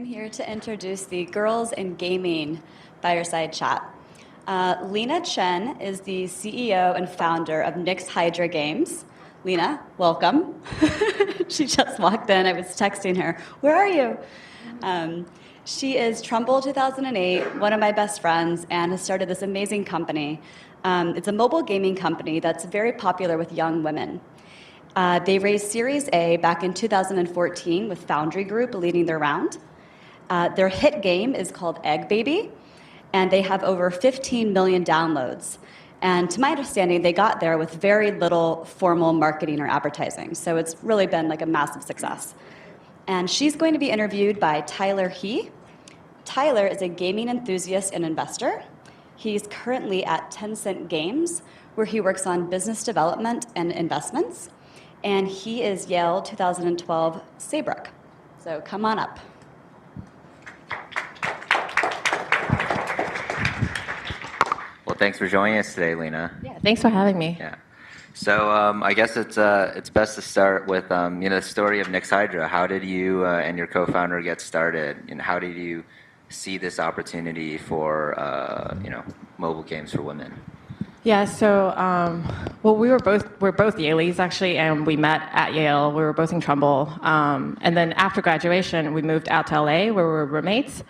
I'm here to introduce the Girls in Gaming Fireside Chat. Lina Chen is the CEO and founder of Nyx Hydra Games. Lina, welcome. She just walked in. I was texting her, "Where are you?" She is Trumbull 2008, one of my best friends, and has started this amazing company. It's a mobile gaming company that's very popular with young women. They raised Series A back in 2014 with Foundry Group leading their round. Their hit game is called Egg Baby, and they have over 15 million downloads. And to my understanding, they got there with very little formal marketing or advertising, so it's really been like a massive success. And she's going to be interviewed by Tyler He. Tyler is a gaming enthusiast and investor. He's currently at Tencent Games, where he works on business development and investments. And he is Yale 2012 Saybrook. So come on up. Well, thanks for joining us today, Lina. Yeah, thanks for having me. Yeah. So I guess it's best to start with the story of Nyx Hydra. How did you and your co-founder get started, and how did you see this opportunity for mobile games for women? Yeah, so well, we're both Yalees actually, and we met at Yale. We were both in Trumbull, and then after graduation, we moved out to LA where we were roommates.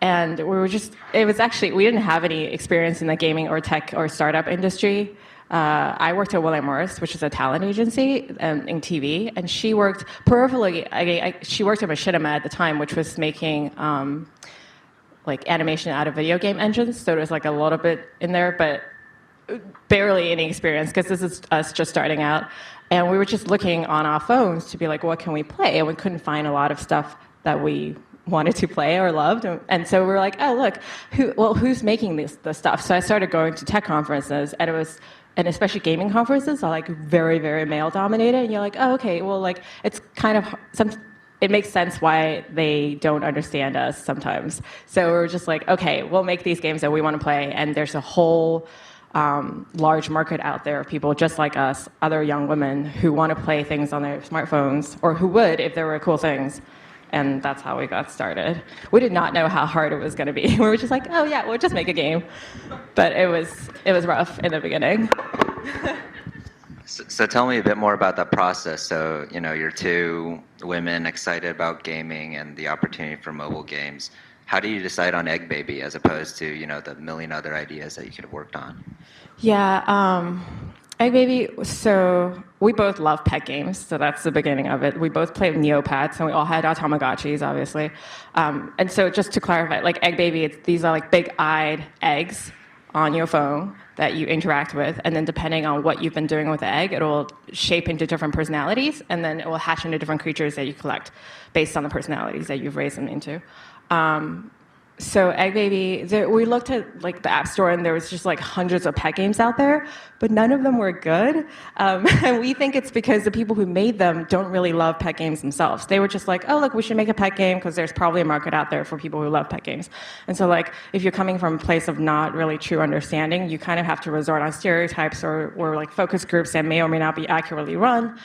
And we didn't have any experience in the gaming or tech or startup industry. I worked at William Morris, which is a talent agency in TV, and she worked peripherally. She worked at Machinima at the time, which was making like animation out of video game engines. So there was like a little bit in there, but barely any experience because this is us just starting out. And we were just looking on our phones to be like, what can we play? And we couldn't find a lot of stuff that we wanted to play or loved. And so we were like, oh, look, who's making this stuff? So I started going to tech conferences, and especially gaming conferences are like very, very male dominated. And you're like, oh, okay, well, like it's kind of it makes sense why they don't understand us sometimes. So we're just like, okay, we'll make these games that we want to play. And there's a whole large market out there of people just like us, other young women who want to play things on their smartphones, or who would if there were cool things. And that's how we got started. We did not know how hard it was going to be. We were just like, oh yeah, we'll just make a game. But it was rough in the beginning. So tell me a bit more about that process. So you're two women excited about gaming and the opportunity for mobile games. How do you decide on Egg Baby as opposed to the million other ideas that you could have worked on? Yeah, Egg Baby. So we both love pet games, so that's the beginning of it. We both played Neopets, and we all had our Tamagotchis, obviously. And so just to clarify, like Egg Baby, these are like big-eyed eggs on your phone that you interact with, and then depending on what you've been doing with the egg, it will shape into different personalities, and then it will hatch into different creatures that you collect based on the personalities that you've raised them into. So Egg Baby, we looked at like the App Store, and there was just like hundreds of pet games out there, but none of them were good. And we think it's because the people who made them don't really love pet games themselves. They were just like, oh, look, we should make a pet game because there's probably a market out there for people who love pet games. And so like, if you're coming from a place of not really true understanding, you kind of have to resort on stereotypes or like focus groups that may or may not be accurately run.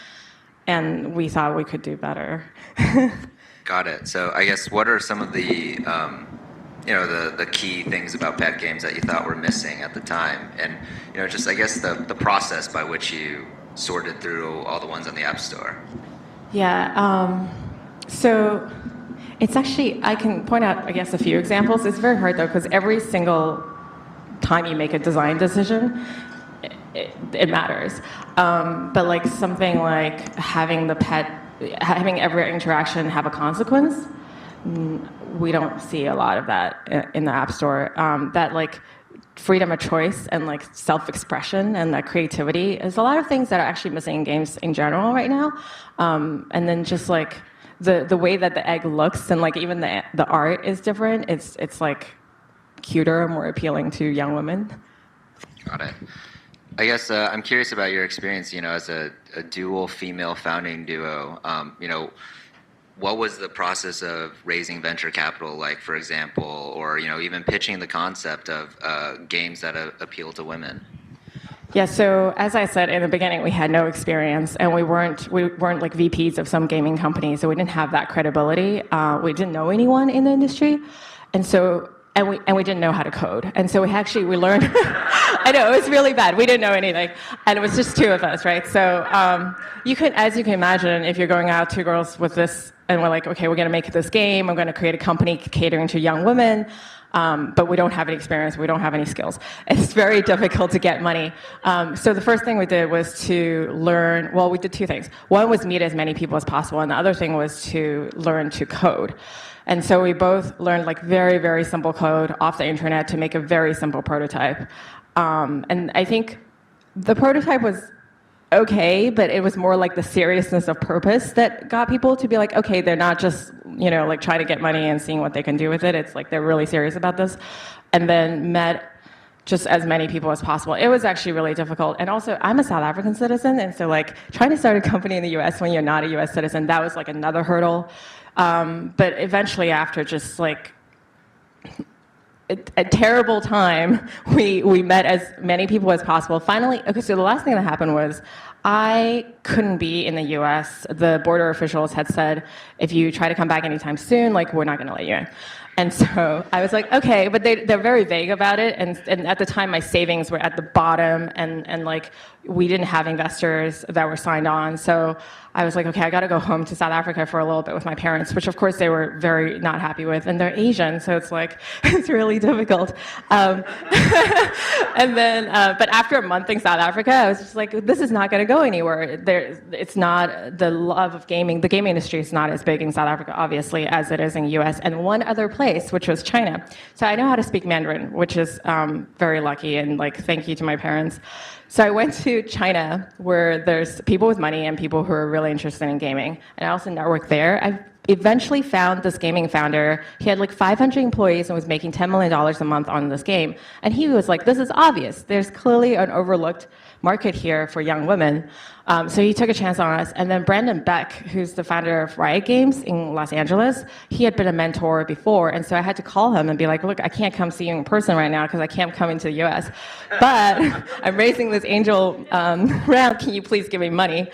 And we thought we could do better. Got it. So I guess what are some of the the key things about pet games that you thought were missing at the time, and just I guess the process by which you sorted through all the ones on the App Store? Yeah. So it's actually, I can point out, I guess, a few examples. It's very hard though, because every single time you make a design decision, it matters. But like something like having every interaction have a consequence, we don't see a lot of that in the App Store. That like freedom of choice and like self-expression and that creativity is a lot of things that are actually missing in games in general right now. And then just like the way that the egg looks and like even the art is different. It's like cuter, more appealing to young women. Got it. I guess I'm curious about your experience, as a dual female founding duo. What was the process of raising venture capital like, for example, or even pitching the concept of games that appeal to women? Yeah, so as I said in the beginning, we had no experience, and we weren't like VPs of some gaming company, so we didn't have that credibility. We didn't know anyone in the industry, and so we didn't know how to code, and so we learned. I know it was really bad. We didn't know anything, and it was just two of us, right? So as you can imagine, if you're going out two girls with this, and we're like, okay, we're going to make this game. I'm going to create a company catering to young women. But we don't have any experience, we don't have any skills. It's very difficult to get money. So the first thing we did was to learn, well, we did two things. One was meet as many people as possible, and the other thing was to learn to code. And so we both learned like very, very simple code off the internet to make a very simple prototype. And I think the prototype was okay, but it was more like the seriousness of purpose that got people to be like, okay, they're not just, like trying to get money and seeing what they can do with it. It's like they're really serious about this. And then met just as many people as possible. It was actually really difficult. And also, I'm a South African citizen, and so like trying to start a company in the US when you're not a US citizen, that was like another hurdle. But eventually after just like a terrible time, we met as many people as possible. Finally, okay, so the last thing that happened was I couldn't be in the US. The border officials had said, if you try to come back anytime soon, like, we're not going to let you in. And so I was like, okay, but they're very vague about it. And at the time, my savings were at the bottom, and like, we didn't have investors that were signed on. So I was like, okay, I got to go home to South Africa for a little bit with my parents, which of course they were very not happy with. And they're Asian, so it's like, it's really difficult. And then, but after a month in South Africa, I was just like, this is not going to go anywhere. It's not the love of gaming. The gaming industry is not as big in South Africa, obviously, as it is in the US. And one other place, which was China. So I know how to speak Mandarin, which is very lucky, and like, thank you to my parents. So I went to China, where there's people with money and people who are really interested in gaming. And I also networked there. I eventually found this gaming founder. He had like 500 employees and was making $10 million a month on this game. And he was like, this is obvious. There's clearly an overlooked market here for young women. So he took a chance on us. And then Brandon Beck, who's the founder of Riot Games in Los Angeles, he had been a mentor before. And so I had to call him and be like, look, I can't come see you in person right now because I can't come into the US. But I'm raising this angel round. Can you please give me money?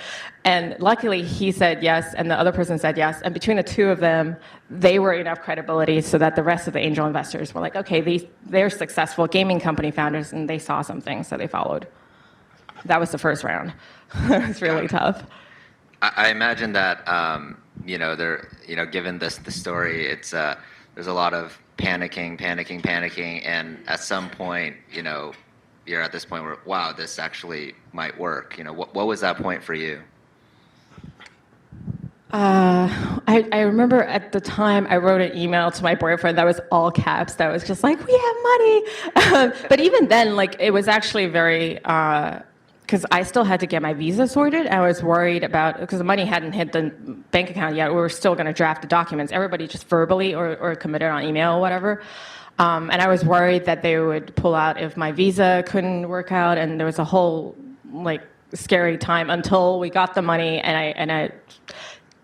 And luckily he said yes, and the other person said yes. And between the two of them, they were enough credibility so that the rest of the angel investors were like, okay, they're successful gaming company founders, and they saw something, so they followed. That was the first round. It was really tough. I imagine that given the story, it's there's a lot of panicking, and at some point, you're at this point where, wow, this actually might work. What was that point for you? I remember at the time I wrote an email to my boyfriend that was all caps. That was just like, we have money. But even then, like, it was actually very. Because I still had to get my visa sorted. I was worried about, because the money hadn't hit the bank account yet. We were still going to draft the documents. Everybody just verbally or committed on email or whatever. And I was worried that they would pull out if my visa couldn't work out. And there was a whole like scary time until we got the money. And I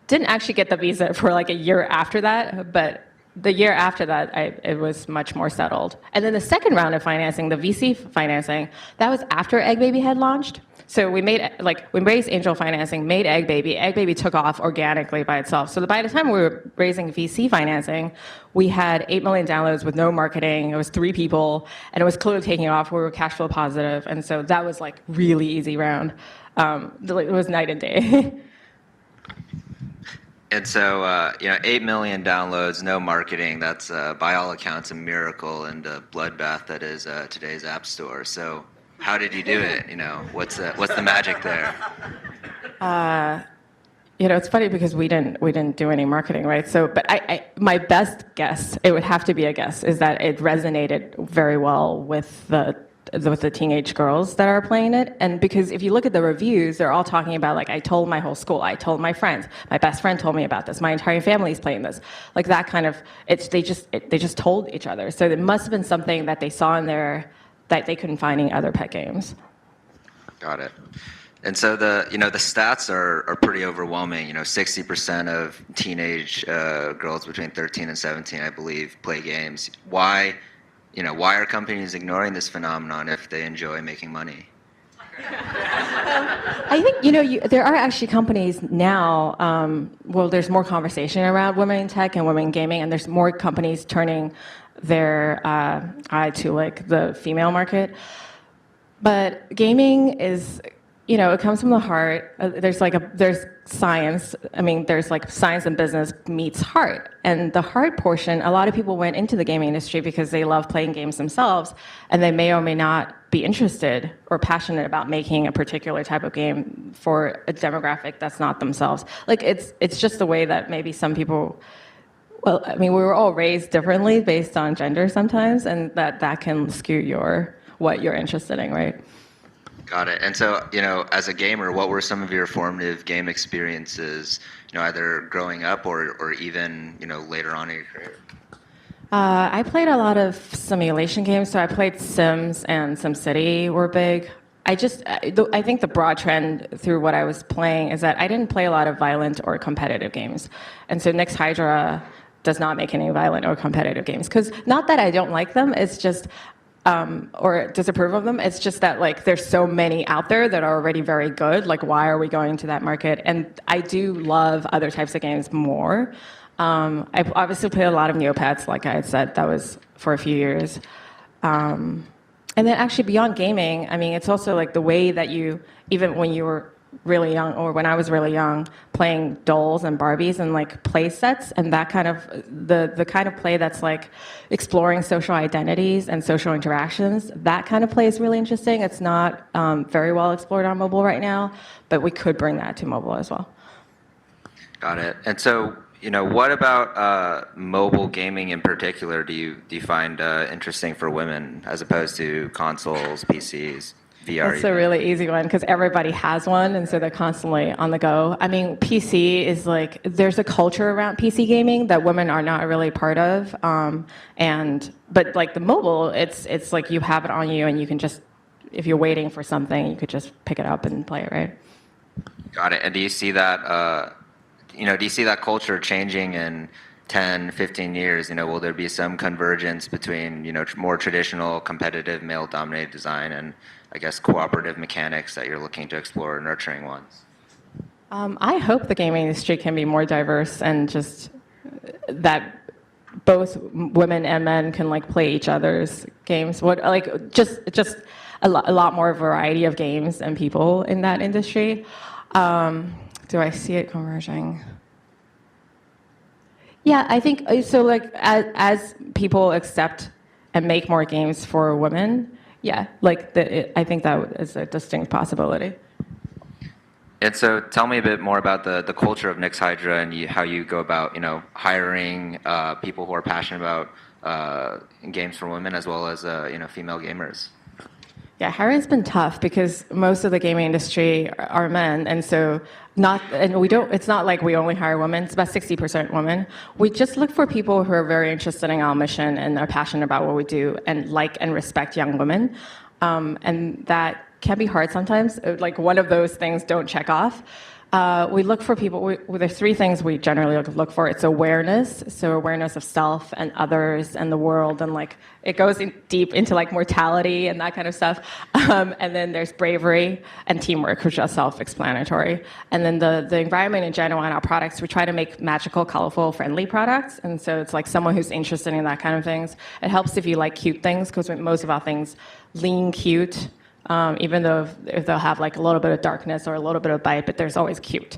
didn't actually get the visa for like a year after that. But the year after that, it was much more settled. And then the second round of financing, the VC financing, that was after Egg Baby had launched. So we raised angel financing, made Egg Baby. Egg Baby took off organically by itself. So by the time we were raising VC financing, we had 8 million downloads with no marketing. It was 3 people, and it was clearly taking off. We were cash flow positive, and so that was like really easy round. It was night and day. And so, 8 million downloads, no marketing. That's, by all accounts, a miracle and a bloodbath that is today's app store. So, how did you do it? What's the magic there? It's funny because we didn't do any marketing, right? So, but my best guess, it would have to be a guess, is that it resonated very well with the teenage girls that are playing it. And because if you look at the reviews, they're all talking about, like, I told my whole school, I told my friends, my best friend told me about this, my entire family's playing this. Like that kind of, they just told each other. So it must have been something that they saw in there that they couldn't find in other pet games. Got it. And so the stats are pretty overwhelming. 60% of teenage girls between 13 and 17, I believe, play games. Why are companies ignoring this phenomenon if they enjoy making money? I think, there are actually companies now, there's more conversation around women in tech and women in gaming, and there's more companies turning their eye to like the female market. But gaming is, it comes from the heart. There's science. I mean, there's like science and business meets heart. And the heart portion, a lot of people went into the gaming industry because they love playing games themselves, and they may or may not be interested or passionate about making a particular type of game for a demographic that's not themselves. Like, it's just the way that maybe some people, well, I mean, we were all raised differently based on gender sometimes, and that can skew what you're interested in, right? Got it. And so, as a gamer, what were some of your formative game experiences, either growing up or even, later on in your career? I played a lot of simulation games, so I played Sims and SimCity were big. I think the broad trend through what I was playing is that I didn't play a lot of violent or competitive games. And so Nyx Hydra does not make any violent or competitive games. Because not that I don't like them, it's just or disapprove of them. It's just that like there's so many out there that are already very good. Like, why are we going to that market? And I do love other types of games more. I've obviously played a lot of Neopets, like I had said. That was for a few years. And then actually beyond gaming, I mean, it's also like the way that you, even when you were really young, or when I was really young, playing dolls and Barbies and like play sets, and that kind of the kind of play that's like exploring social identities and social interactions. That kind of play is really interesting. It's not very well explored on mobile right now, but we could bring that to mobile as well. Got it. And so, what about mobile gaming in particular do you find interesting for women as opposed to consoles, PCs? VR. That's a really easy one because everybody has one, and so they're constantly on the go. I mean, PC is like, there's a culture around PC gaming that women are not really part of, but like the mobile, it's like you have it on you, and you can just, if you're waiting for something, you could just pick it up and play it, right? Got it. And do you see that, do you see that culture changing in 10, 15 years? Will there be some convergence between, more traditional competitive male-dominated design and, I guess, cooperative mechanics that you're looking to explore, nurturing ones? I hope the gaming industry can be more diverse, and just that both women and men can like play each other's games. Just a lot more variety of games and people in that industry. Do I see it converging? Yeah, I think so. Like as people accept and make more games for women, yeah, I think that is a distinct possibility. And so, tell me a bit more about the culture of Nyx Hydra and how you go about, hiring people who are passionate about games for women as well as female gamers. Yeah, hiring's been tough because most of the gaming industry are men, and so it's not like we only hire women. It's about 60% women. We just look for people who are very interested in our mission and are passionate about what we do and like and respect young women, and that can be hard sometimes. Like one of those things don't check off. We look for people. There's three things we generally look for. It's awareness, so awareness of self and others and the world, and like it goes deep into like mortality and that kind of stuff. And then there's bravery and teamwork, which are self-explanatory. And then the environment in general and our products, we try to make magical, colorful, friendly products. And so it's like someone who's interested in that kind of things. It helps if you like cute things, because most of our things lean cute. Even though if they'll have like a little bit of darkness or a little bit of bite, but there's always cute.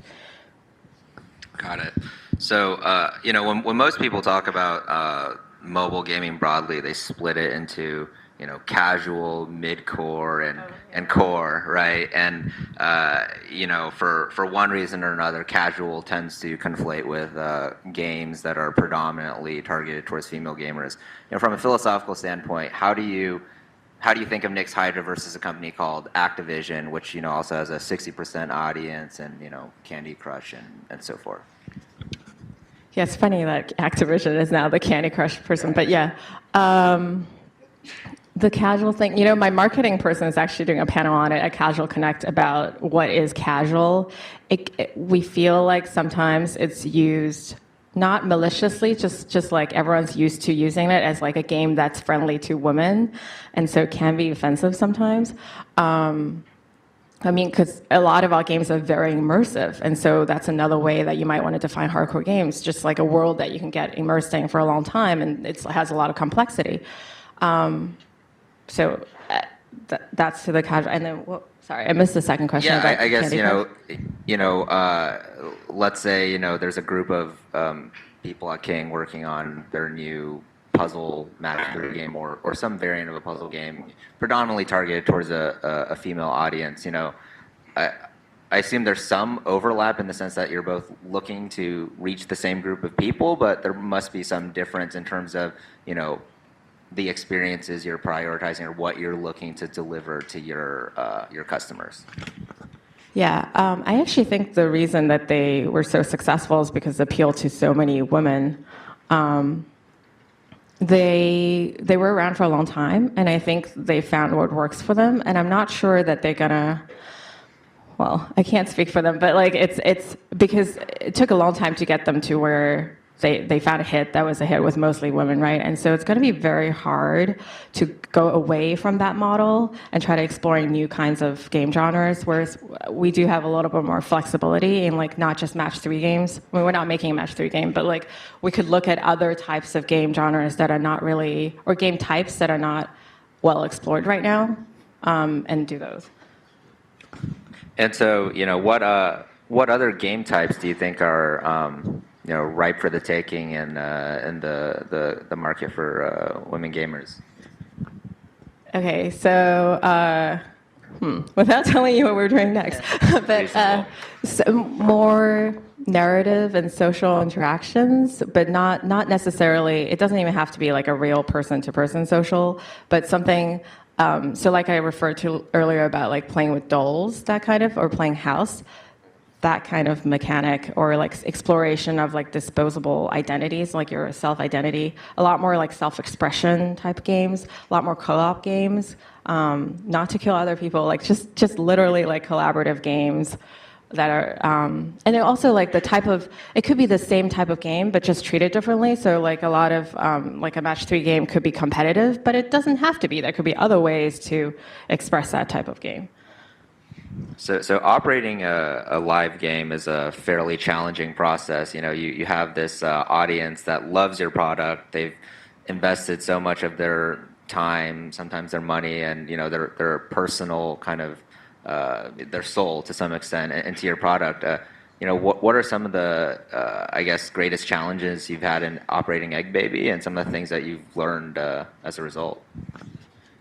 Got it. So, when most people talk about mobile gaming broadly, they split it into, casual, mid-core, and core, right? And, for one reason or another, casual tends to conflate with games that are predominantly targeted towards female gamers. From a philosophical standpoint, how do you think of Nyx Hydra versus a company called Activision, which also has a 60% audience, and Candy Crush and so forth? Yeah, it's funny that Activision is now the Candy Crush person, but yeah, the casual thing. My marketing person is actually doing a panel on it at Casual Connect about what is casual. We feel like sometimes it's used not maliciously, just like everyone's used to using it as like a game that's friendly to women, and so it can be offensive sometimes. I mean, because a lot of our games are very immersive, and so that's another way that you might want to define hardcore games, just like a world that you can get immersed in for a long time, and it has a lot of complexity. So that's to the casual. And then, sorry, I missed the second question. Yeah, about I guess Candy Crush. let's say there's a group of people at King working on their new puzzle match 3 game or some variant of a puzzle game, predominantly targeted towards a female audience. I assume there's some overlap in the sense that you're both looking to reach the same group of people, but there must be some difference in terms of the experiences you're prioritizing or what you're looking to deliver to your customers. Yeah, I actually think the reason that they were so successful is because they appeal to so many women. They were around for a long time, and I think they found what works for them. And I'm not sure that they're gonna. Well, I can't speak for them, but like it's because it took a long time to get them to where they found a hit that was a hit with mostly women, right? And so it's going to be very hard to go away from that model and try to exploring new kinds of game genres, whereas we do have a little bit more flexibility in like not just match 3 games. I mean, we're not making a match 3 game, but like we could look at other types of game genres that are not really, or game types that are not well explored right now, and do those. And so, what other game types do you think are ripe for the taking in the market for women gamers? Okay, so without telling you what we're doing next, but so more narrative and social interactions, but not necessarily. It doesn't even have to be like a real person-to-person social, but something. So like I referred to earlier about like playing with dolls, that kind of, or playing house, that kind of mechanic, or like exploration of like disposable identities, like your self-identity, a lot more like self-expression type games, a lot more co-op games, not to kill other people, like just literally like collaborative games that are, and they're also like the type of, it could be the same type of game, but just treated differently. So like a lot of, like a match 3 game could be competitive, but it doesn't have to be. There could be other ways to express that type of game. So operating a live game is a fairly challenging process. You have this audience that loves your product. They've invested so much of their time, sometimes their money, and their personal kind of their soul to some extent into your product. What are some of the I guess greatest challenges you've had in operating Egg Baby, and some of the things that you've learned as a result?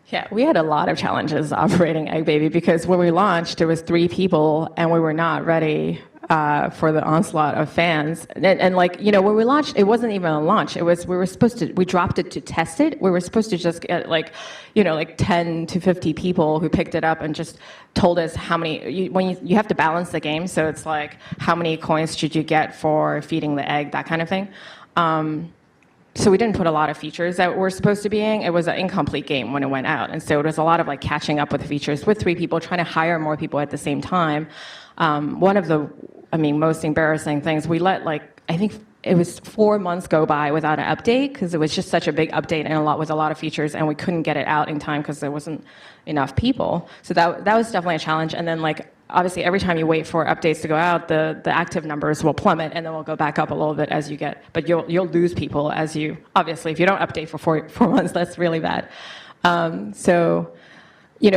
Yeah, we had a lot of challenges operating Egg Baby because when we launched, there was 3 people, and we were not ready for the onslaught of fans. And like when we launched, it wasn't even a launch. It was we dropped it to test it. We were supposed to just get like 10 to 50 people who picked it up and just told us how many. When you have to balance the game, so it's like how many coins should you get for feeding the egg, that kind of thing. So we didn't put a lot of features that were supposed to be in. It was an incomplete game when it went out. And so it was a lot of like catching up with the features with 3 people, trying to hire more people at the same time. One of the, most embarrassing things, we let I think it was 4 months go by without an update because it was just such a big update and with a lot of features, and we couldn't get it out in time because there wasn't enough people. So that was definitely a challenge. And then obviously every time you wait for updates to go out, the active numbers will plummet, and then we'll go back up a little bit as you get, but you'll lose people as you, obviously if you don't update for four months, that's really bad. So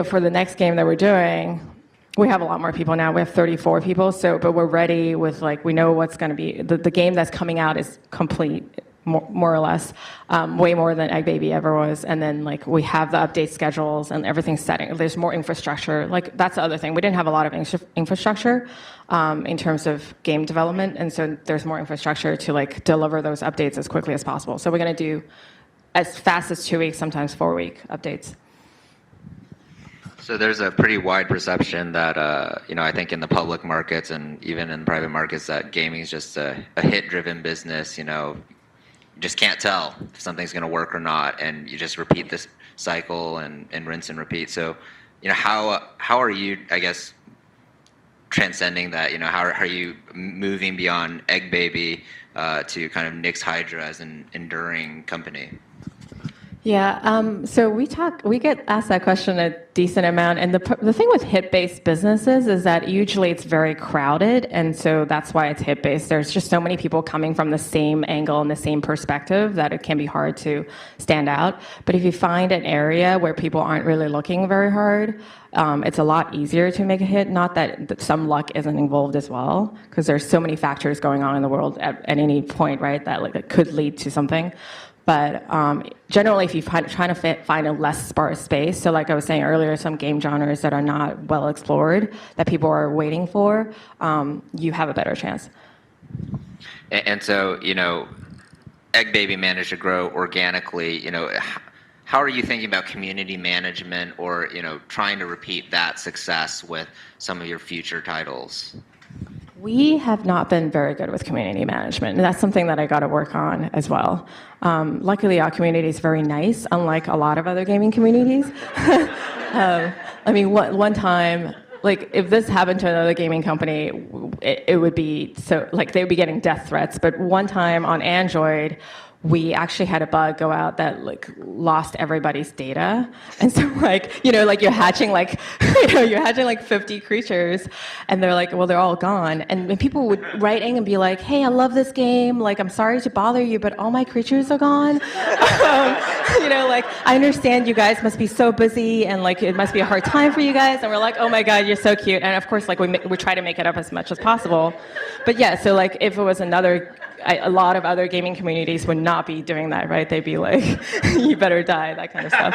for the next game that we're doing, we have a lot more people now. We have 34 people. But we're ready with we know what's going to be, the game that's coming out is complete, more or less, way more than Egg Baby ever was. And then we have the update schedules and everything's setting. There's more infrastructure. That's the other thing. We didn't have a lot of infrastructure in terms of game development, and so there's more infrastructure to deliver those updates as quickly as possible. So we're going to do as fast as 2 weeks, sometimes 4-week updates. So there's a pretty wide perception that, I think in the public markets and even in private markets that gaming is just a hit-driven business. You just can't tell if something's going to work or not, and you just repeat this cycle and rinse and repeat. So, how are you, I guess, transcending that? How are you moving beyond Egg Baby to kind of Nick's Hydra as an enduring company? Yeah, so we get asked that question a decent amount, and the thing with hit-based businesses is that usually it's very crowded, and so that's why it's hit-based. There's just so many people coming from the same angle and the same perspective that it can be hard to stand out. But if you find an area where people aren't really looking very hard, it's a lot easier to make a hit. Not that some luck isn't involved as well, because there's so many factors going on in the world at any point, right, that like it could lead to something. But generally, if you're trying to find a less sparse space, so like I was saying earlier, some game genres that are not well explored, that people are waiting for, you have a better chance. And so, Egg Baby managed to grow organically. How are you thinking about community management or, trying to repeat that success with some of your future titles? We have not been very good with community management, and that's something that I got to work on as well. Luckily, our community is very nice, unlike a lot of other gaming communities. One time, like if this happened to another gaming company, it would be so like they would be getting death threats. But one time on Android, we actually had a bug go out that like lost everybody's data, and so you're hatching you're hatching like 50 creatures, and they're like, well, they're all gone, and people would write in and be like, hey, I love this game, like I'm sorry to bother you, but all my creatures are gone. I understand you guys must be so busy, and like it must be a hard time for you guys, and we're like, oh my god, you're so cute, and of course like we try to make it up as much as possible, but yeah, so like if it was a lot of other gaming communities would not be doing that, right? They'd be like, you better die, that kind of stuff.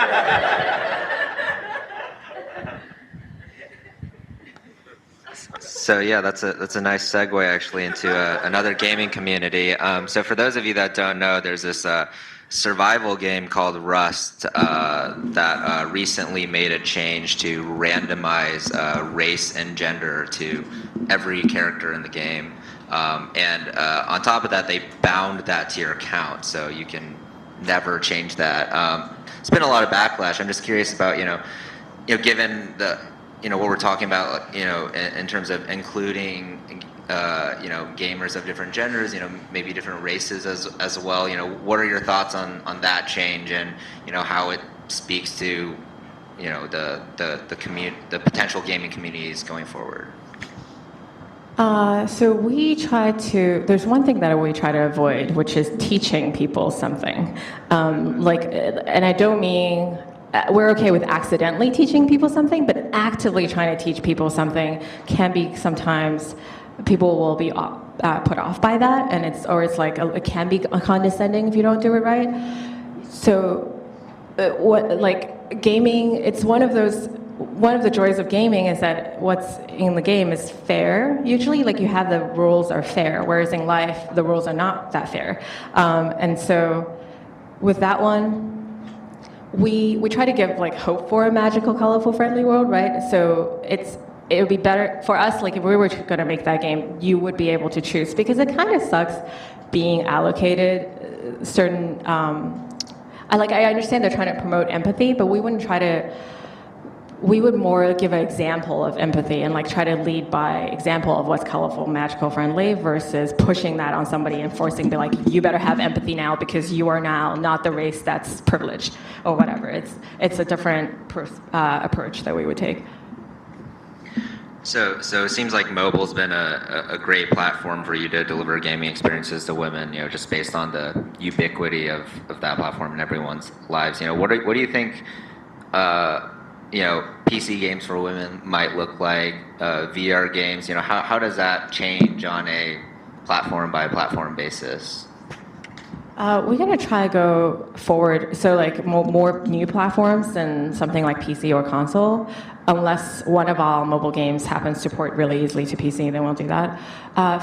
So yeah, that's a nice segue actually into another gaming community. So for those of you that don't know, there's this survival game called Rust that recently made a change to randomize race and gender to every character in the game. And on top of that, they bound that to your account, so you can never change that. It's been a lot of backlash. I'm just curious about, given the, what we're talking about, in terms of including, gamers of different genders, maybe different races as well. What are your thoughts on that change and, how it speaks to, the potential gaming communities going forward? So there's one thing that we try to avoid, which is teaching people something. And I don't mean, we're okay with accidentally teaching people something, but actively trying to teach people something can be sometimes, people will be put off by that, and it can be condescending if you don't do it right. So, gaming, it's one of the joys of gaming is that what's in the game is fair. Usually, you have the rules are fair, whereas in life, the rules are not that fair. And so with that one, we try to give hope for a magical, colorful, friendly world, right? So it would be better for us, if we were going to make that game, you would be able to choose, because it kind of sucks being allocated certain, I understand they're trying to promote empathy, but we would more give an example of empathy and try to lead by example of what's colorful, magical, friendly, versus pushing that on somebody and forcing to you better have empathy now because you are now not the race that's privileged or whatever. It's a different approach that we would take. So it seems like mobile's been a great platform for you to deliver gaming experiences to women, just based on the ubiquity of that platform in everyone's lives. What do you think PC games for women might look like, VR games, how does that change on a platform by platform basis? We're going to try to go forward, so more new platforms than something like PC or console, unless one of our mobile games happens to port really easily to PC, then we'll do that.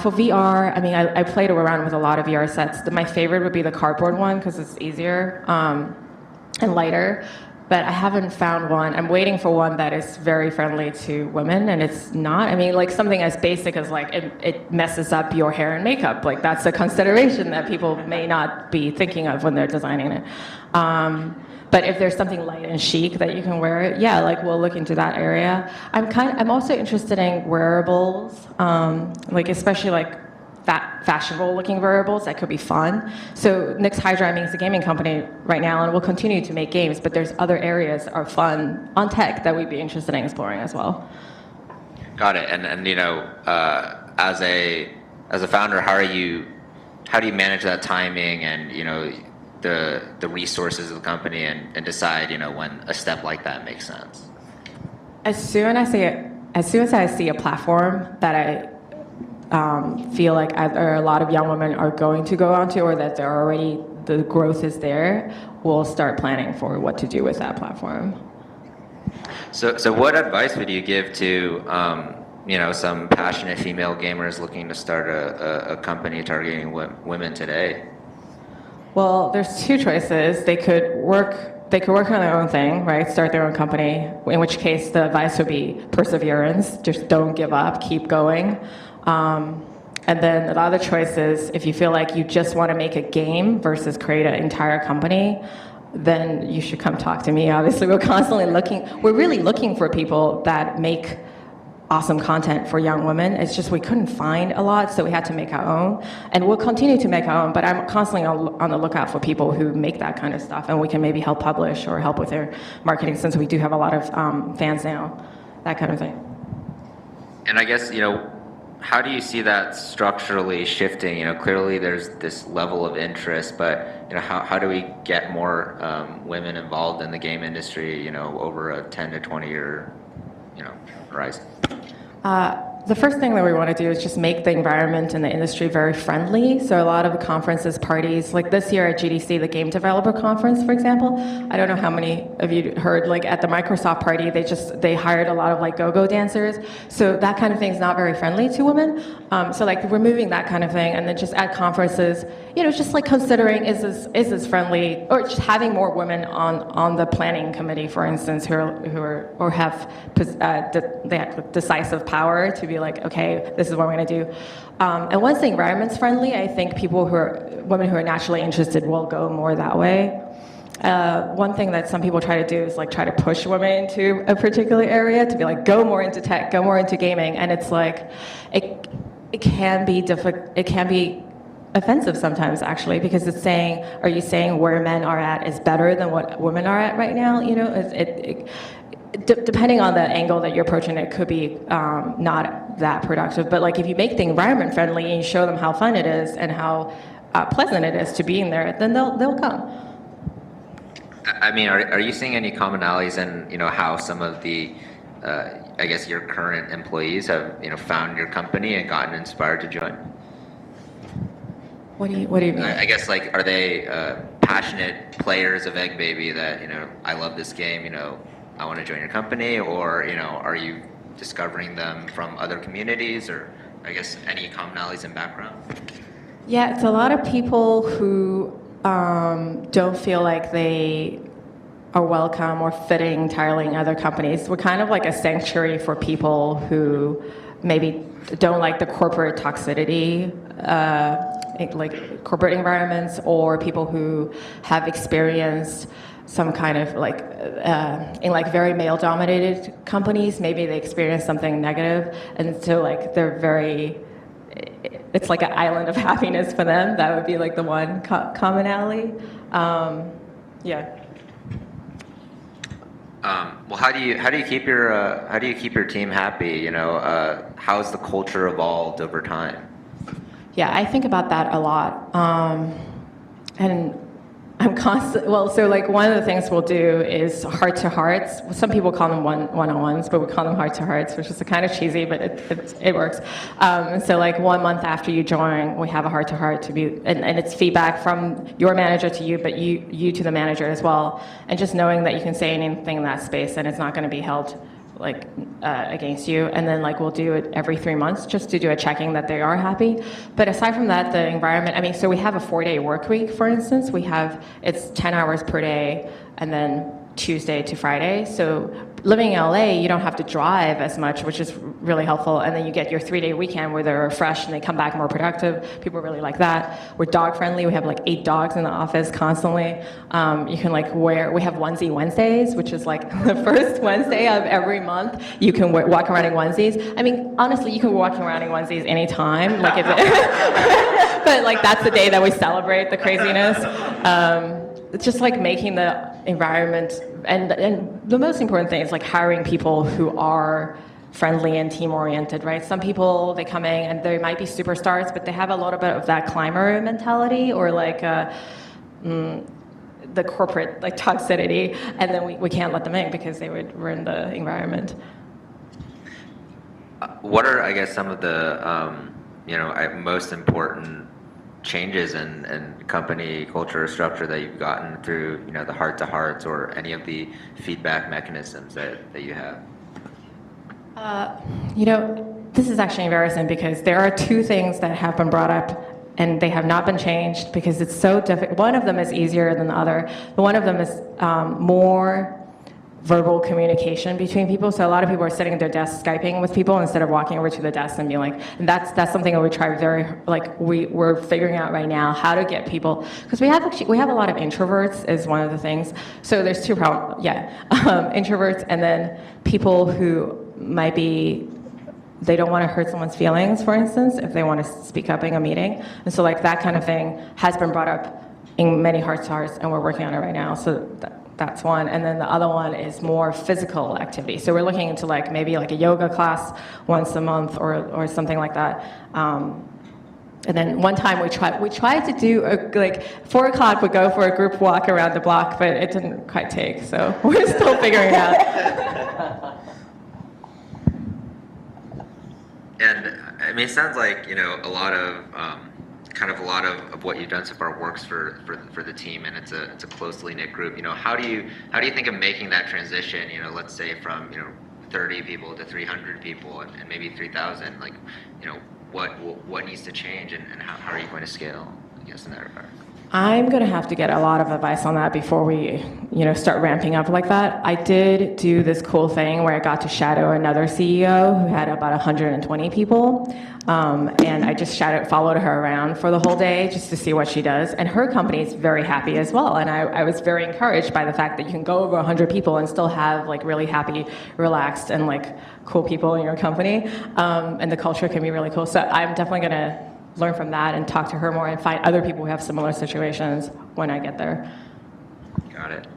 For VR, I played around with a lot of VR sets. My favorite would be the cardboard one because it's easier and lighter. But I haven't found one. I'm waiting for one that is very friendly to women, and it's not. Something as basic as it messes up your hair and makeup. That's a consideration that people may not be thinking of when they're designing it. But if there's something light and chic that you can wear, yeah, we'll look into that area. I'm also interested in wearables, especially fashionable looking variables that could be fun. So Nyx Hydra, I mean, is a gaming company right now, and we'll continue to make games, but there's other areas of fun on tech that we'd be interested in exploring as well. Got it. And you know, as a founder, how do you manage that timing and, you know, the resources of the company and decide, you know, when a step like that makes sense? As soon as I see a platform that I feel like either a lot of young women are going to go onto, or that they're already, the growth is there, we'll start planning for what to do with that platform. So what advice would you give to you know, some passionate female gamers looking to start a company targeting women today? Well, there's two choices. They could work on their own thing, right? Start their own company, in which case the advice would be perseverance. Just don't give up, keep going. And then the other choice is, if you feel like you just want to make a game versus create an entire company, then you should come talk to me. Obviously, we're really looking for people that make awesome content for young women. It's just we couldn't find a lot, so we had to make our own. And we'll continue to make our own, but I'm constantly on the lookout for people who make that kind of stuff, and we can maybe help publish or help with their marketing, since we do have a lot of fans now, that kind of thing. And I guess, you know, how do you see that structurally shifting? You know, clearly there's this level of interest, but, you know, how do we get more women involved in the game industry, you know, over a 10 to 20 year, you know, horizon? The first thing that we want to do is just make the environment and the industry very friendly. So a lot of conferences, parties, like this year at GDC, the Game Developer Conference, for example, I don't know how many of you heard, like at the Microsoft party, they hired a lot of like go-go dancers. So that kind of thing is not very friendly to women. So like removing that kind of thing, and then just at conferences, you know, just like considering, is this friendly, or just having more women on the planning committee, for instance, who have decisive power to be like, okay, this is what we're going to do. And once the environment's friendly, I think women who are naturally interested will go more that way. One thing that some people try to do is like try to push women into a particular area, to be like, go more into tech, go more into gaming, and it's like it can be offensive sometimes, actually, because it's saying, are you saying where men are at is better than what women are at right now? You know, depending on the angle that you're approaching, it could be not that productive. But like if you make the environment friendly and you show them how fun it is and how pleasant it is to be in there, then they'll come. I mean, are you seeing any commonalities in, you know, how some of the I guess your current employees have, you know, found your company and gotten inspired to join? What do you mean? I guess, like, are they passionate players of Egg Baby that, you know, I love this game, you know, I want to join your company, or, you know, are you discovering them from other communities, or I guess any commonalities in background? Yeah, it's a lot of people who don't feel like they are welcome or fitting entirely in other companies. We're kind of like a sanctuary for people who maybe don't like the corporate toxicity, like corporate environments, or people who have experienced some kind of like in like very male-dominated companies, maybe they experience something negative, and so like they're very, it's like an island of happiness for them. That would be like the one commonality. Yeah. Well, how do you keep your team happy? You know, how's the culture evolved over time? Yeah, I think about that a lot, and I'm so like one of the things we'll do is heart-to-hearts. Some people call them one-on-ones, but we call them heart-to-hearts, which is kind of cheesy, but it works. And so like 1 month after you join, we have a heart-to-heart and it's feedback from your manager to you, but you to the manager as well. And just knowing that you can say anything in that space and it's not going to be held like against you. And then like we'll do it every 3 months just to do a checking that they are happy. But aside from that, the environment, I mean, so we have a 4-day work week, for instance. It's 10 hours per day and then Tuesday to Friday. So living in LA, you don't have to drive as much, which is really helpful. And then you get your 3-day weekend where they're refreshed and they come back more productive. People really like that. We're dog friendly. We have like 8 dogs in the office constantly. You can like we have onesie Wednesdays, which is like the first Wednesday of every month. You can walk around in onesies. I mean, honestly, you can walk around in onesies anytime. Like but like that's the day that we celebrate the craziness. It's just like making the environment, and the most important thing is like hiring people who are friendly and team-oriented, right? Some people, they come in and they might be superstars, but they have a little bit of that climber mentality or like the corporate like toxicity, and then we can't let them in because they would ruin the environment. What are, I guess, some of the most important changes in company culture or structure that you've gotten through, the heart-to-hearts or any of the feedback mechanisms that you have? This is actually embarrassing because there are 2 things that have been brought up and they have not been changed because it's so difficult. One of them is easier than the other, but one of them is more verbal communication between people. So a lot of people are sitting at their desks Skyping with people instead of walking over to the desk and being like, and that's something that we try we're figuring out right now how to get people, because we have a lot of introverts is one of the things. So there's 2 problems, introverts and then people who might be, they don't want to hurt someone's feelings, for instance, if they want to speak up in a meeting. And so like that kind of thing has been brought up in many hearts and we're working on it right now. So that's one. And then the other one is more physical activity. So we're looking into like maybe like a yoga class once a month or something like that. And then one time we tried to do like 4 o'clock would go for a group walk around the block, but it didn't quite take. So we're still figuring it out. And I mean, it sounds like a lot of what you've done so far works for the team, and it's a closely knit group. How do you think of making that transition? Let's say from 30 people to 300 people, and maybe 3,000. Like, what needs to change, and how are you going to scale? I guess in that regard. I'm going to have to get a lot of advice on that before we, start ramping up like that. I did do this cool thing where I got to shadow another CEO who had about 120 people, and I just followed her around for the whole day just to see what she does. And her company is very happy as well. And I was very encouraged by the fact that you can go over 100 people and still have like really happy, relaxed, and like cool people in your company, and the culture can be really cool. So I'm definitely going to learn from that and talk to her more and find other people who have similar situations when I get there. Got it.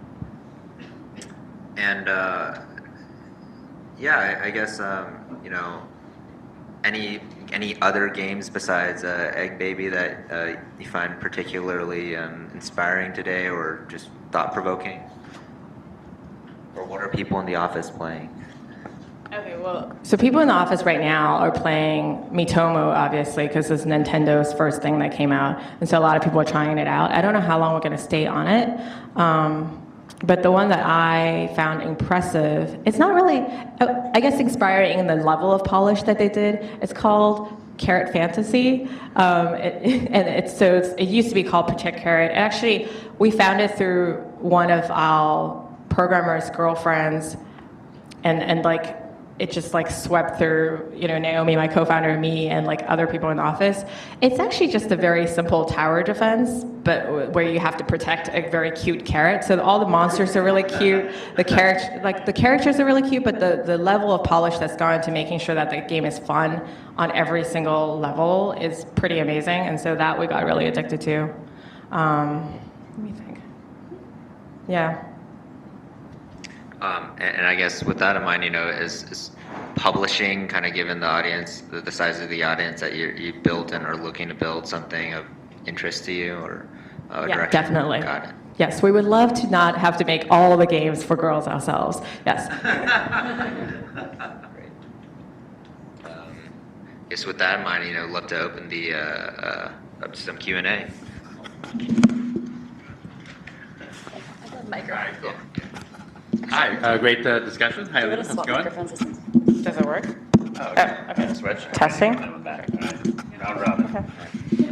And I guess any other games besides Egg Baby that you find particularly inspiring today, or just thought-provoking? Or what are people in the office playing? Okay, well, so people in the office right now are playing Mitomo, obviously, because it's Nintendo's first thing that came out, and so a lot of people are trying it out. I don't know how long we're going to stay on it, but the one that I found impressive, it's not really, I guess, inspiring in the level of polish that they did. It's called Carrot Fantasy, it used to be called Protect Carrot. Actually, we found it through one of our programmers' girlfriends, and like, it just like swept through, Naomi, my co-founder, me, and like other people in the office. It's actually just a very simple tower defense, but where you have to protect a very cute carrot. So all the monsters are really cute. The characters are really cute, but the level of polish that's gone into making sure that the game is fun on every single level is pretty amazing. And so that we got really addicted to. Let me think. Yeah. And I guess with that in mind, is publishing kind of given the audience, the size of the audience that you built and are looking to build something of interest to you, or yeah, direction? Definitely. Got it. Yes, we would love to not have to make all the games for girls ourselves. Yes. Great. Guess with that in mind, love to open the up to some Q&A. Microphone. Cool. Hi, great discussion. Hi, Lina. How's it going? Does it work? Oh, okay. Switch. Testing. Round robin.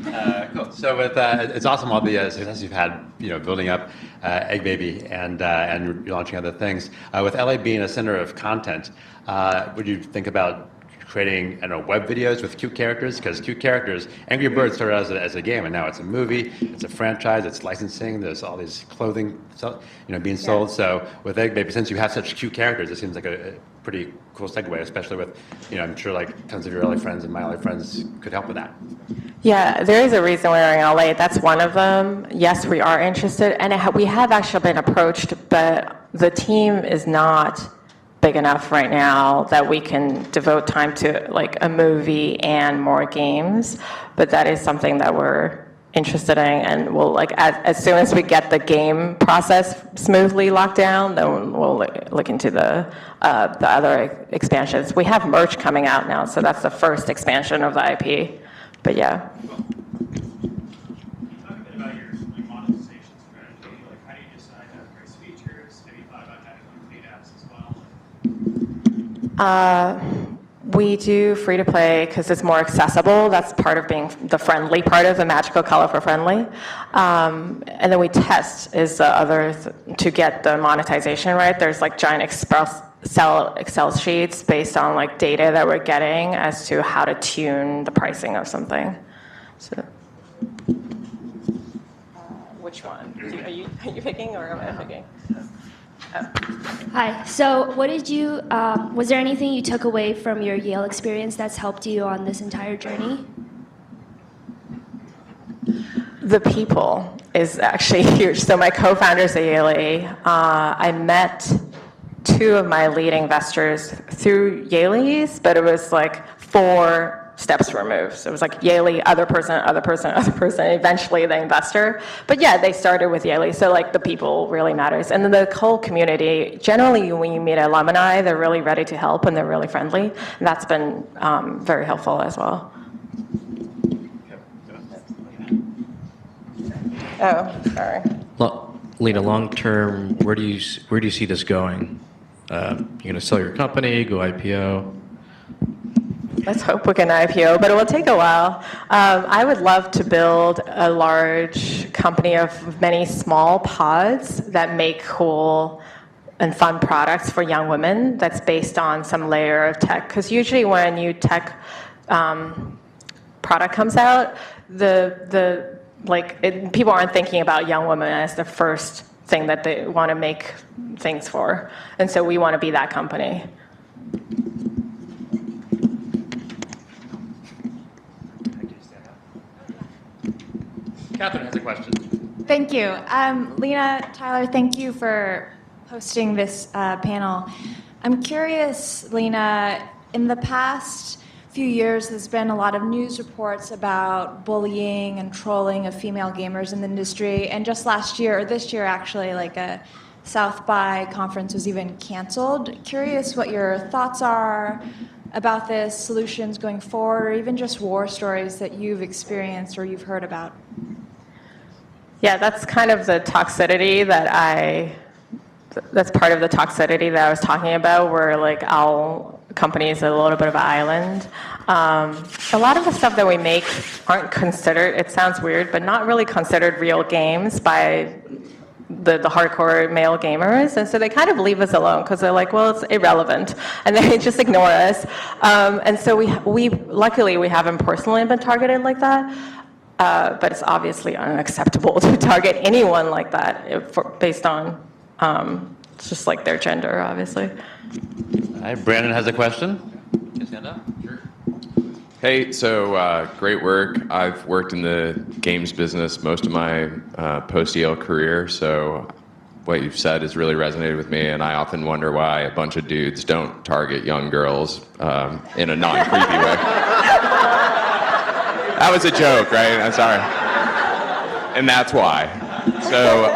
Okay. Cool. So with it's awesome all the success you've had building up Egg Baby and you're launching other things. With LA being a center of content, would you think about creating, web videos with cute characters? Because cute characters, Angry Birds started out as a game, and now it's a movie, it's a franchise, it's licensing, there's all these clothing, being sold. So with Egg Baby, since you have such cute characters, it seems like a pretty cool segue, especially with, I'm sure like tons of your LA friends and my LA friends could help with that. Yeah, there is a reason we're in LA. That's one of them. Yes, we are interested, and we have actually been approached, but the team is not big enough right now that we can devote time to like a movie and more games. But that is something that we're interested in, and we'll as soon as we get the game process smoothly locked down, then we'll look into the other expansions. We have merch coming out now, so that's the first expansion of the IP. But yeah. Talk a bit about your monetization strategy. How do you decide how to price features? Have you thought about having paid apps as well? We do free to play because it's more accessible. That's part of being the friendly part of the magical, colorful, friendly. And then we test is the other to get the monetization right. There's like giant Excel sheets based on like data that we're getting as to how to tune the pricing of something. So, which one? Are you picking or am I picking? Hi. So, what did you? Was there anything you took away from your Yale experience that's helped you on this entire journey? The people is actually huge. So, my co-founders at Yale, I met two of my lead investors through Yale's, but it was like 4 steps removed. So it was like Yale, other person, eventually the investor. But yeah, they started with Yale. So like the people really matters. And then the whole community, generally when you meet alumni, they're really ready to help and they're really friendly. And that's been very helpful as well. Oh, sorry. Lina, long term, where do you see this going? You're going to sell your company, go IPO? Let's hope we can IPO, but it will take a while. I would love to build a large company of many small pods that make cool and fun products for young women that's based on some layer of tech. Because usually when new tech product comes out, people aren't thinking about young women as the first thing that they want to make things for. And so we want to be that company. Catherine has a question. Thank you. Lina, Tyler, thank you for hosting this panel. I'm curious, Lina, in the past few years, there's been a lot of news reports about bullying and trolling of female gamers in the industry. And just last year, or this year actually, like a South by conference was even canceled. Curious what your thoughts are about this, solutions going forward, or even just war stories that you've experienced or you've heard about. Yeah, that's kind of the toxicity that's part of the toxicity that I was talking about, where like our company is a little bit of an island. A lot of the stuff that we make aren't considered, it sounds weird, but not really considered real games by the hardcore male gamers, and so they kind of leave us alone because they're like, well, it's irrelevant, and they just ignore us. And so we luckily we haven't personally been targeted like that. But it's obviously unacceptable to target anyone like that based on just like their gender, obviously. All right, Brandon has a question. Just hand up. Sure. Hey, so great work. I've worked in the games business most of my post-Yale career, so what you've said has really resonated with me, and I often wonder why a bunch of dudes don't target young girls in a non-creepy way. That was a joke, right? I'm sorry. And that's why. So,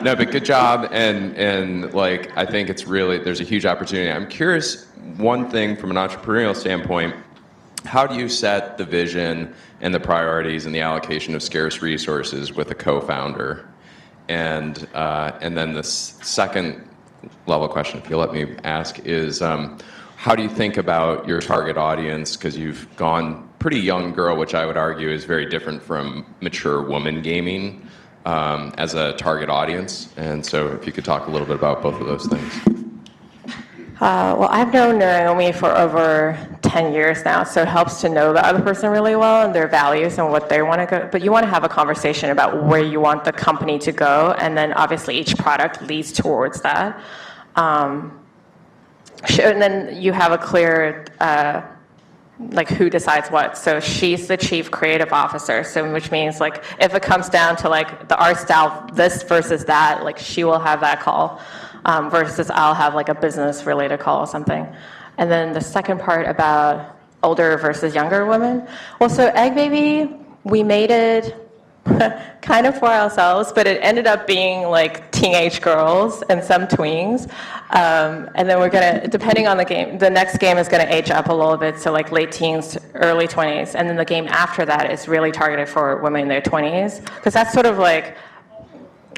no, but good job. And like, I think it's really, there's a huge opportunity. I'm curious, one thing from an entrepreneurial standpoint, how do you set the vision and the priorities and the allocation of scarce resources with a co-founder? And then the second level question, if you'll let me ask, is how do you think about your target audience? Because you've gone pretty young girl, which I would argue is very different from mature woman gaming. as a target audience. And so if you could talk a little bit about both of those things. Well, I've known Naomi for over 10 years now, so it helps to know the other person really well and their values and what they want to go. But you want to have a conversation about where you want the company to go, and then obviously each product leads towards that. And then you have a clear, like who decides what. So she's the chief creative officer, so which means like if it comes down to like the art style, this versus that, like she will have that call. Versus I'll have like a business related call or something. And then the second part about older versus younger women. Well, so Egg Baby, we made it kind of for ourselves, but it ended up being like teenage girls and some tweens. And then we're gonna, depending on the game, the next game is gonna age up a little bit, so like late teens, early 20s. And then the game after that is really targeted for women in their 20s. Because that's sort of like,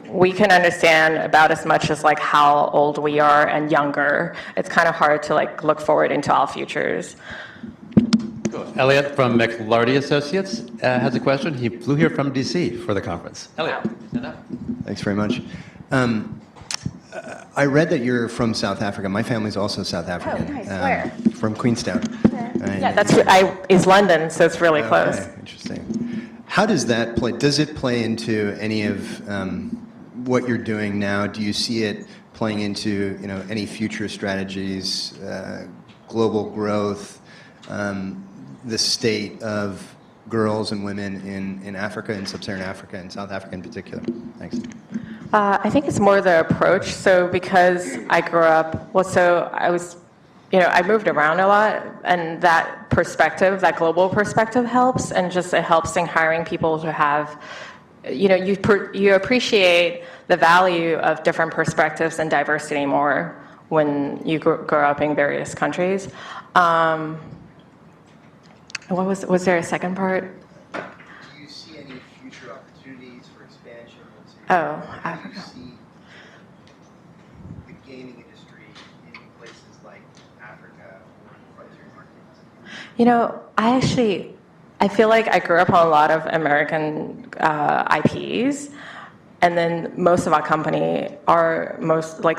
we can understand about as much as like how old we are and younger. It's kind of hard to like look forward into our futures. Cool. Elliot from McLarty Associates has a question. He flew here from DC for the conference. Elliot, stand up. Thanks very much. I read that you're from South Africa. My family's also South African. Oh, nice. Where? From Queenstown. Okay. Yeah, that's is London, so it's really close. Okay, interesting. How does that play? Does it play into any of what you're doing now? Do you see it playing into any future strategies, global growth, the state of girls and women in Africa, in sub-Saharan Africa, and South Africa in particular? Thanks. I think it's more the approach. So because I grew up, well, so I was, I moved around a lot, and that perspective, that global perspective helps, and just it helps in hiring people to have, you appreciate the value of different perspectives and diversity more when you grow up in various countries. Was there a second part? Do you see any future opportunities for expansion? Africa. Do you see the gaming industry in places like Africa or frontier markets? I feel like I grew up on a lot of American IPs, and then most of our company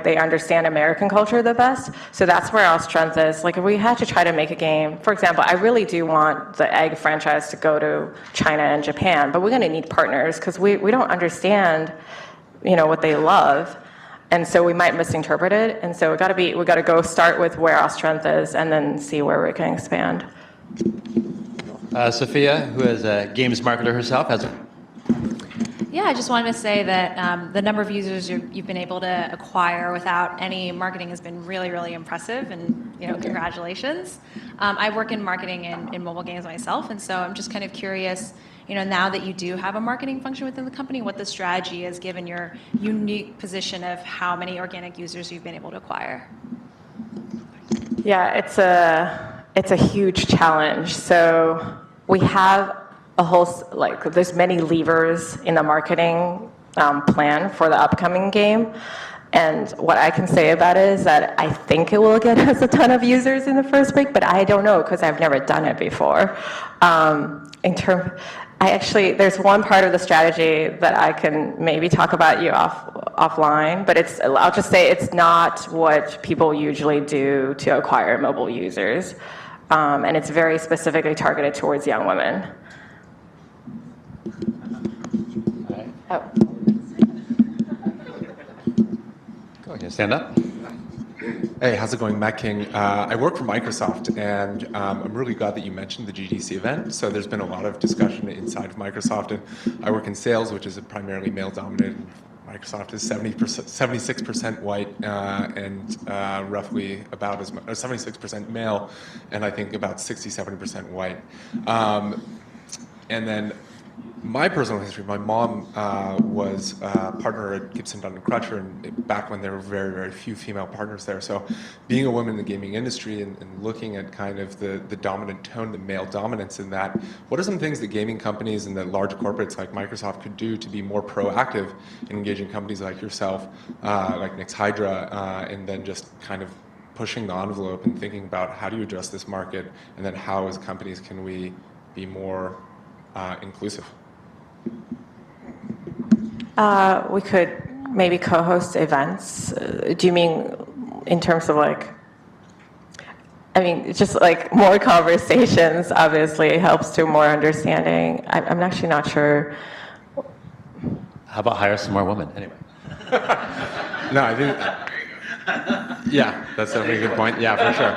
they understand American culture the best. So that's where our strength is. Like if we had to try to make a game, for example, I really do want the Egg franchise to go to China and Japan, but we're going to need partners because we don't understand, what they love. And so we might misinterpret it. And so we got to go start with where our strength is and then see where we can expand. Sophia, who is a games marketer herself, has a... Yeah, I just wanted to say that the number of users you've been able to acquire without any marketing has been really, really impressive, and congratulations. I work in marketing in mobile games myself, and so I'm just kind of curious, now that you do have a marketing function within the company, what the strategy is given your unique position of how many organic users you've been able to acquire. Yeah, it's a huge challenge. So we have a whole, there's many levers in the marketing plan for the upcoming game. And what I can say about it is that I think it will get us a ton of users in the first week, but I don't know because I've never done it before. There's one part of the strategy that I can maybe talk about you offline, but I'll just say it's not what people usually do to acquire mobile users. And it's very specifically targeted towards young women. Oh. Go ahead, stand up. Hey, how's it going? Matt King. I work for Microsoft, and I'm really glad that you mentioned the GDC event. So there's been a lot of discussion inside of Microsoft, and I work in sales, which is a primarily male-dominated. Microsoft is 76% white, and roughly about 76% male, and I think about 67% white. And then my personal history, my mom was a partner at Gibson, Dunn & Crutcher, and back when there were very, very few female partners there. So being a woman in the gaming industry and looking at kind of the dominant tone, the male dominance in that, what are some things that gaming companies and the large corporates like Microsoft could do to be more proactive in engaging companies like yourself, like Nick's Hydra, and then just kind of pushing the envelope and thinking about how do you address this market, and then how as companies can we be more inclusive? We could maybe co-host events. Do you mean in terms of like, I mean, just like more conversations obviously helps to more understanding. I'm actually not sure. How about hire some more women? Anyway. No, I think. Yeah, that's definitely a good point. Yeah, for sure.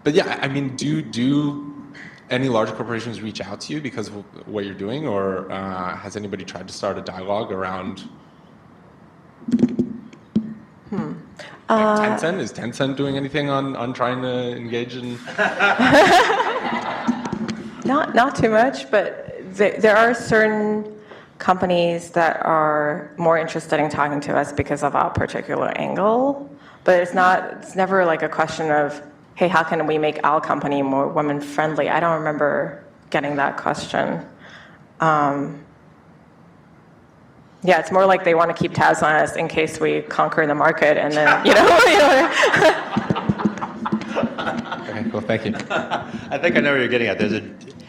But yeah, I mean, do any large corporations reach out to you because of what you're doing, or has anybody tried to start a dialogue around? Tencent? Is Tencent doing anything on trying to engage in? Not too much, but there are certain companies that are more interested in talking to us because of our particular angle. But it's never like a question of, hey, how can we make our company more women friendly? I don't remember getting that question. Yeah, it's more like they want to keep tabs on us in case we conquer the market, and then, you know. Okay, cool, thank you. I think I know where you're getting at.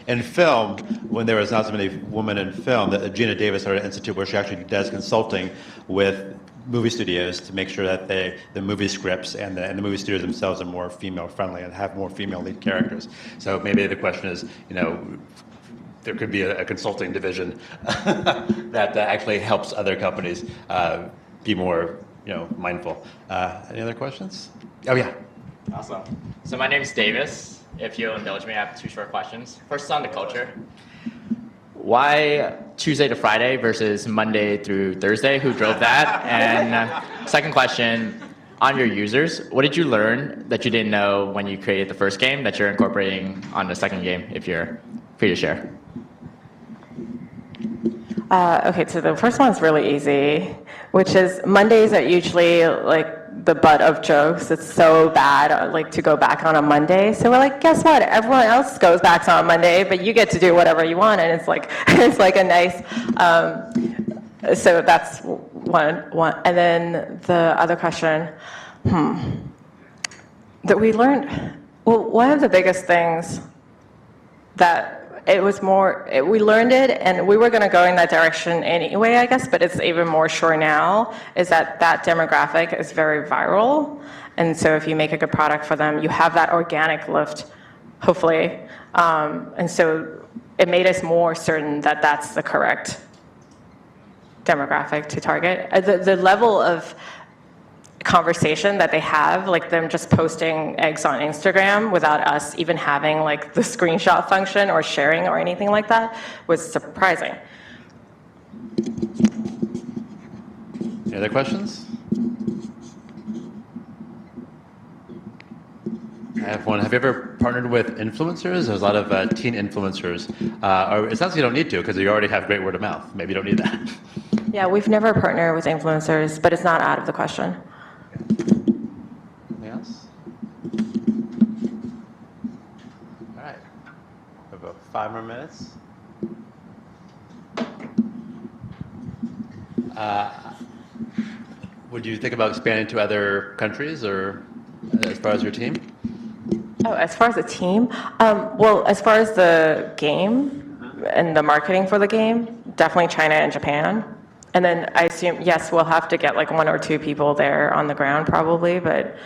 In film, when there was not so many women in film, that Gina Davis started an institute where she actually does consulting with movie studios to make sure that the movie scripts and the movie studios themselves are more female friendly and have more female lead characters. So maybe the question is, there could be a consulting division that actually helps other companies be more, mindful. Any other questions? Oh yeah. Awesome. So my name is Davis. If you'll indulge me, I have two short questions. First, on the culture. Why Tuesday to Friday versus Monday through Thursday? Who drove that? And second question, on your users, what did you learn that you didn't know when you created the first game that you're incorporating on the second game, if you're free to share? Okay, so the first one's really easy, which is Mondays are usually like the butt of jokes. It's so bad, like, to go back on a Monday. So we're like, guess what? Everyone else goes back on Monday, but you get to do whatever you want, and it's like a nice. So that's one. And then the other question, that we learned. Well, one of the biggest things that. We learned it, and we were going to go in that direction anyway, I guess, but it's even more sure now, is that demographic is very viral. And so if you make a good product for them, you have that organic lift, hopefully. And so it made us more certain that that's the correct demographic to target. The level of conversation that they have, like them just posting eggs on Instagram without us even having like the screenshot function or sharing or anything like that, was surprising. Any other questions? I have one. Have you ever partnered with influencers? There's a lot of teen influencers. Or it sounds like you don't need to because you already have great word of mouth. Maybe you don't need that. Yeah, we've never partnered with influencers, but it's not out of the question. Anything else? All right. About 5 more minutes. Would you think about expanding to other countries, or as far as your team? Oh, as far as the team? Well, as far as the game and the marketing for the game, definitely China and Japan. And then I assume, yes, we'll have to get like 1 or 2 people there on the ground probably, but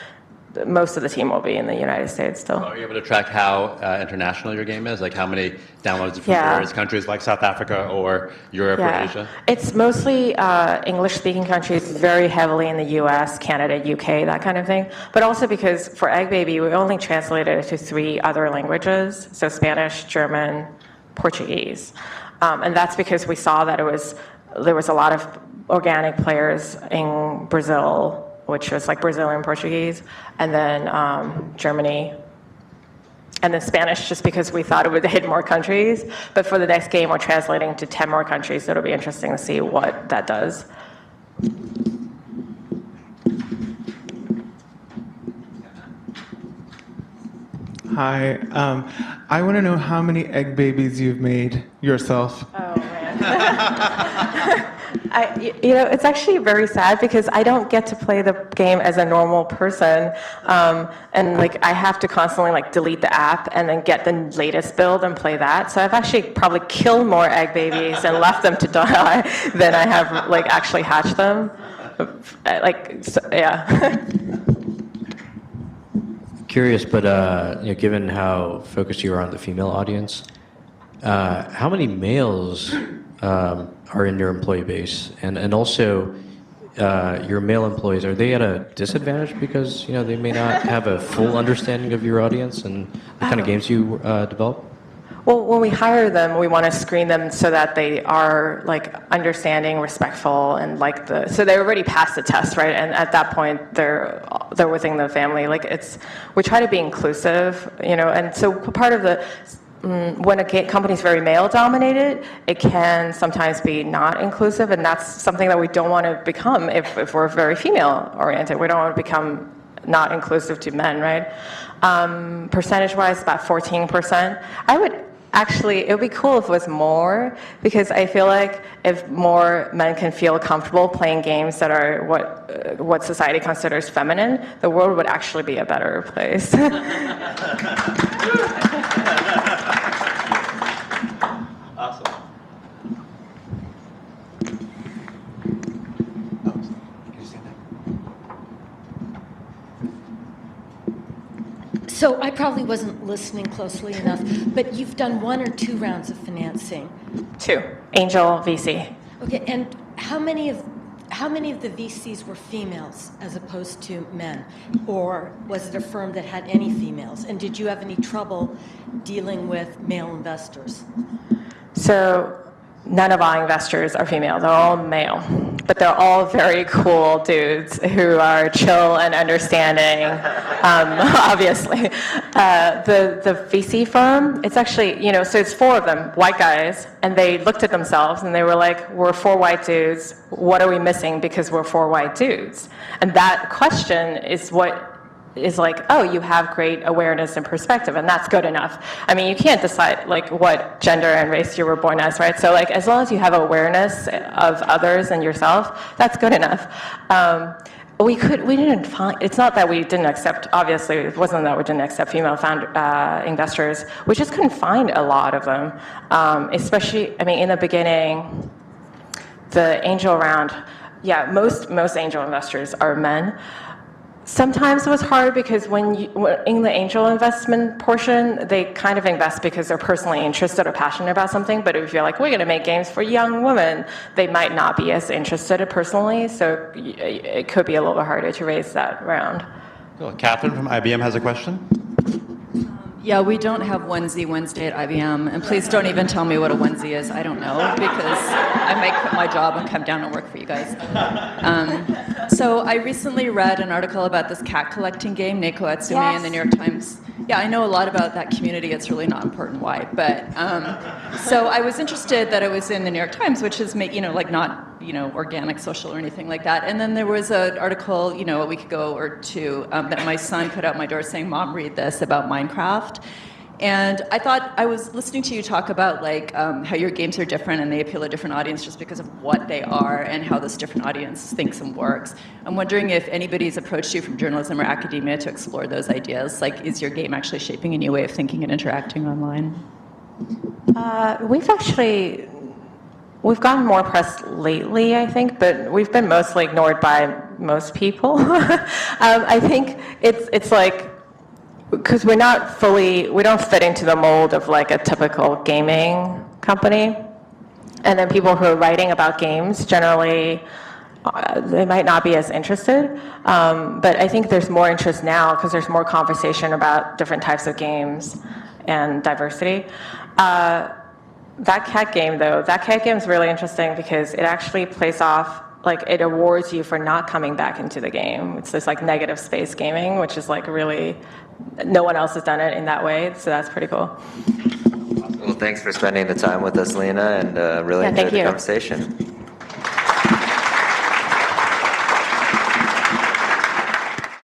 most of the team will be in the United States still. Are you able to track how international your game is? Like how many downloads from various countries like South Africa or Europe or Asia? It's mostly English-speaking countries, very heavily in the US, Canada, UK, that kind of thing. But also because for Egg Baby, we only translated it to 3 other languages, so Spanish, German, Portuguese. And that's because we saw that there was a lot of organic players in Brazil, which was like Brazilian Portuguese, and then Germany, and then Spanish, just because we thought it would hit more countries. But for the next game, we're translating to 10 more countries, so it'll be interesting to see what that does. Hi, I want to know how many egg babies you've made yourself. Oh, man. It's actually very sad because I don't get to play the game as a normal person, and like I have to constantly like delete the app and then get the latest build and play that. So I've actually probably killed more egg babies and left them to die than I have like actually hatched them. Yeah. Curious, but given how focused you are on the female audience, how many males are in your employee base, and also your male employees, are they at a disadvantage because they may not have a full understanding of your audience and the kind of games you develop? Well, when we hire them, we want to screen them so that they are like understanding, respectful, and so they already passed the test, right? And at that point, they're within the family. We try to be inclusive, and so part of the when a company is very male dominated, it can sometimes be not inclusive, and that's something that we don't want to become if we're very female oriented. We don't want to become not inclusive to men, right? Percentage-wise, about 14%. It would be cool if it was more, because I feel like if more men can feel comfortable playing games that are what society considers feminine, the world would actually be a better place. Awesome. So I probably wasn't listening closely enough, but you've done 1 or 2 rounds of financing. 2. Angel VC. Okay, and how many of the VCs were females as opposed to men? Or was it a firm that had any females? And did you have any trouble dealing with male investors? So none of our investors are female. They're all male. But they're all very cool dudes who are chill and understanding, obviously. The VC firm, it's actually, so it's 4 of them, white guys, and they looked at themselves and they were like, we're 4 white dudes, what are we missing because we're 4 white dudes? And that question is what is like, oh, you have great awareness and perspective, and that's good enough. I mean, you can't decide what gender and race you were born as, right? So as long as you have awareness of others and yourself, that's good enough. We didn't find, it's not that we didn't accept, obviously, it wasn't that we didn't accept female investors. We just couldn't find a lot of them. Especially, in the beginning, the angel round, most angel investors are men. Sometimes it was hard because in the angel investment portion, they kind of invest because they're personally interested or passionate about something. But if you're like, we're going to make games for young women, they might not be as interested personally. So it could be a little bit harder to raise that round. Cool. Catherine from IBM has a question. Yeah, we don't have Onesie Wednesday at IBM, and please don't even tell me what a onesie is. I don't know, because I might quit my job and come down and work for you guys. So I recently read an article about this cat collecting game, Neko Atsume, in the New York Times. Yeah, I know a lot about that community. It's really not important why, but so I was interested that it was in the New York Times, which is not organic social or anything like that. And then there was an article a week ago or 2 that my son put out my door saying, "Mom, read this about Minecraft." And I thought, I was listening to you talk about how your games are different and they appeal to a different audience just because of what they are and how this different audience thinks and works. I'm wondering if anybody's approached you from journalism or academia to explore those ideas. Is your game actually shaping a new way of thinking and interacting online? We've gotten more press lately, I think, but we've been mostly ignored by most people. I think it's because we don't fit into the mold of a typical gaming company. And then people who are writing about games, generally, they might not be as interested. But I think there's more interest now because there's more conversation about different types of games and diversity. That cat game, though, is really interesting because it actually plays off, it awards you for not coming back into the game. It's this negative space gaming, which is really, no one else has done it in that way, so that's pretty cool. Well, thanks for spending the time with us, Lina, and really enjoyed the conversation.